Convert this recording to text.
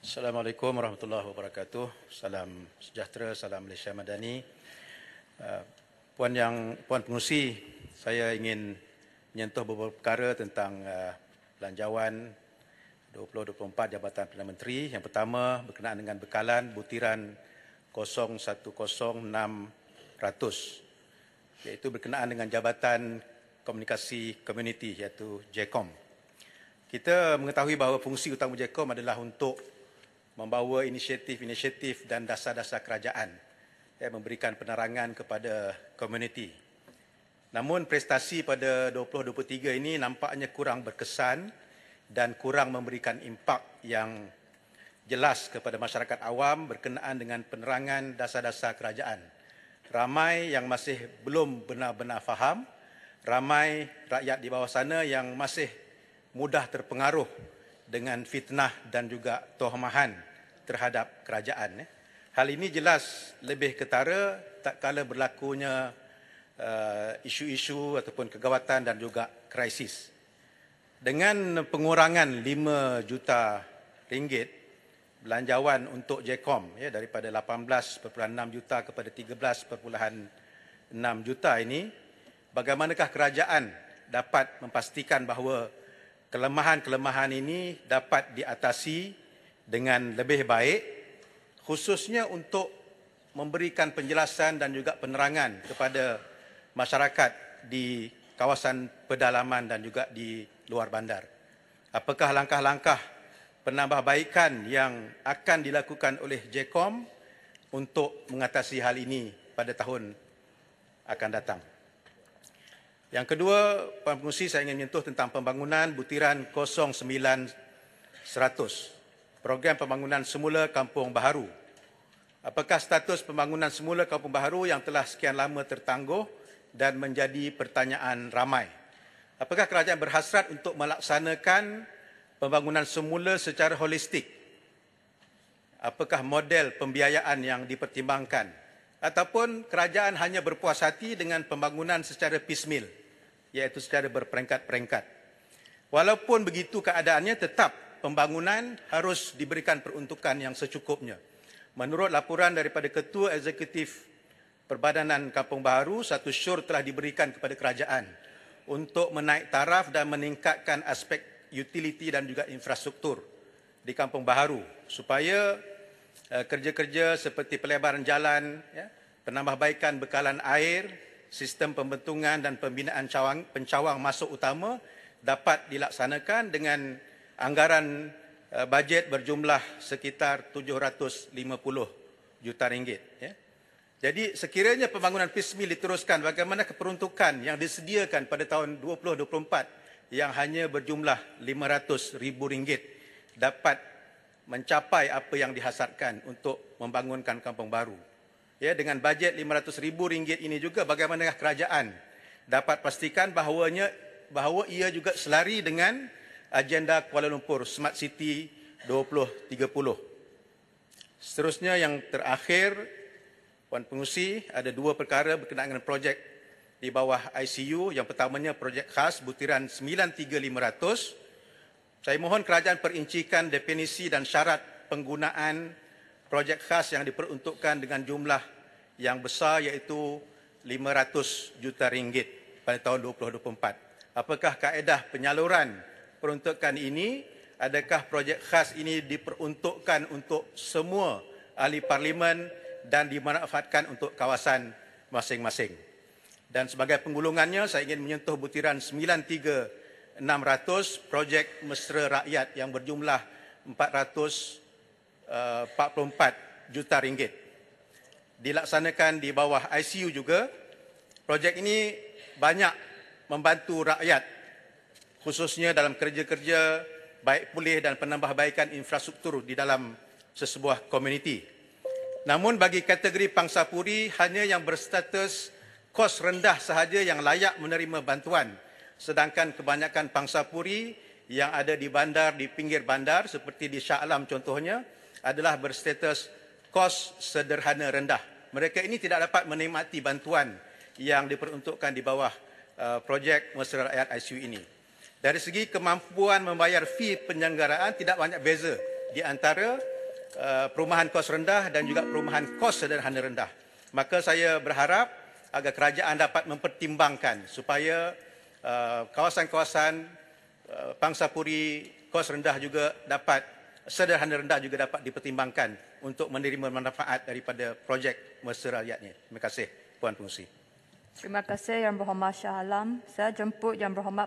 Assalamualaikum warahmatullahi wabarakatuh. Salam sejahtera, salam Malaysia Madani. Puan Pengerusi, saya ingin menyentuh beberapa perkara tentang belanjawan 2024 Jabatan Perdana Menteri. Yang pertama berkenaan dengan bekalan butiran 010600, iaitu berkenaan dengan Jabatan Komunikasi Komuniti, iaitu JKOM. Kita mengetahui bahawa fungsi utama JKOM adalah untuk membawa inisiatif-inisiatif dan dasar-dasar kerajaan, memberikan penerangan kepada komuniti. Namun prestasi pada 2023 ini nampaknya kurang berkesan dan kurang memberikan impak yang jelas kepada masyarakat awam berkenaan dengan penerangan dasar-dasar kerajaan. Ramai yang masih belum benar-benar faham, ramai rakyat di bawah sana yang masih mudah terpengaruh dengan fitnah dan juga tohmahan terhadap kerajaan. Hal ini jelas lebih ketara tak kala berlakunya isu-isu ataupun kegawatan dan juga krisis. Dengan pengurangan 5 juta ringgit belanjawan untuk JKOM daripada 18.6 juta kepada 13.6 juta ini, bagaimanakah kerajaan dapat memastikan bahawa kelemahan-kelemahan ini dapat diatasi dengan lebih baik, khususnya untuk memberikan penjelasan dan juga penerangan kepada masyarakat di kawasan pedalaman dan juga di luar bandar. Apakah langkah-langkah penambahbaikan yang akan dilakukan oleh JKOM untuk mengatasi hal ini pada tahun akan datang? Yang kedua, Puan Pengerusi, saya ingin menyentuh tentang pembangunan butiran 0900, program pembangunan semula Kampung Baharu. Apakah status pembangunan semula Kampung Baharu yang telah sekian lama tertangguh dan menjadi pertanyaan ramai? Apakah kerajaan berhasrat untuk melaksanakan pembangunan semula secara holistik? Apakah model pembiayaan yang dipertimbangkan? Ataupun kerajaan hanya berpuas hati dengan pembangunan secara piecemeal, iaitu secara berperingkat-peringkat. Walaupun begitu keadaannya, tetap pembangunan harus diberikan peruntukan yang secukupnya. Menurut laporan daripada Ketua Eksekutif Perbadanan Kampung Baharu, satu syur telah diberikan kepada kerajaan untuk menaik taraf dan meningkatkan aspek utiliti dan juga infrastruktur di Kampung Baharu supaya kerja-kerja seperti pelebaran jalan, penambahbaikan bekalan air, sistem pembentungan dan pembinaan pencawang masuk utama dapat dilaksanakan dengan anggaran bajet berjumlah sekitar 750 juta ringgit. Jadi sekiranya pembangunan piecemeal diteruskan, bagaimana keperuntukan yang disediakan pada tahun 2024 yang hanya berjumlah 500 ribu ringgit dapat mencapai apa yang dihasratkan untuk membangunkan kampung baru? Dengan bajet 500 ribu ringgit ini juga, bagaimanakah kerajaan dapat pastikan bahawa ia juga selari dengan agenda Kuala Lumpur Smart City 2030. Seterusnya, yang terakhir, Puan Pengerusi, ada 2 perkara berkenaan dengan projek di bawah ICU. Yang pertamanya projek khas butiran 93500. Saya mohon kerajaan perincikan definisi dan syarat penggunaan projek khas yang diperuntukkan dengan jumlah yang besar, iaitu 500 juta ringgit pada tahun 2024. Apakah kaedah penyaluran peruntukan ini? Adakah projek khas ini diperuntukkan untuk semua ahli parlimen dan dimanfaatkan untuk kawasan masing-masing? Dan sebagai penggulungannya, saya ingin menyentuh butiran 93600, projek mesra rakyat yang berjumlah 444 juta ringgit. Dilaksanakan di bawah ICU juga. Projek ini banyak membantu rakyat, khususnya dalam kerja-kerja baik pulih dan penambahbaikan infrastruktur di dalam sesebuah komuniti. Namun bagi kategori pangsapuri, hanya yang berstatus kos rendah sahaja yang layak menerima bantuan. Sedangkan kebanyakan pangsapuri yang ada di bandar, di pinggir bandar seperti di Shah Alam contohnya, adalah berstatus kos sederhana rendah. Mereka ini tidak dapat menikmati bantuan yang diperuntukkan di bawah projek mesra rakyat ICU ini. Dari segi kemampuan membayar fee penyelenggaraan, tidak banyak beza di antara perumahan kos rendah dan juga perumahan kos sederhana rendah. Maka saya berharap agar kerajaan dapat mempertimbangkan supaya kawasan-kawasan pangsapuri kos rendah juga dapat, sederhana rendah juga dapat dipertimbangkan untuk menerima manfaat daripada projek mesra rakyatnya. Terima kasih, Puan Pengerusi. Terima kasih Yang Berhormat Shah Alam. Saya jemput Yang Berhormat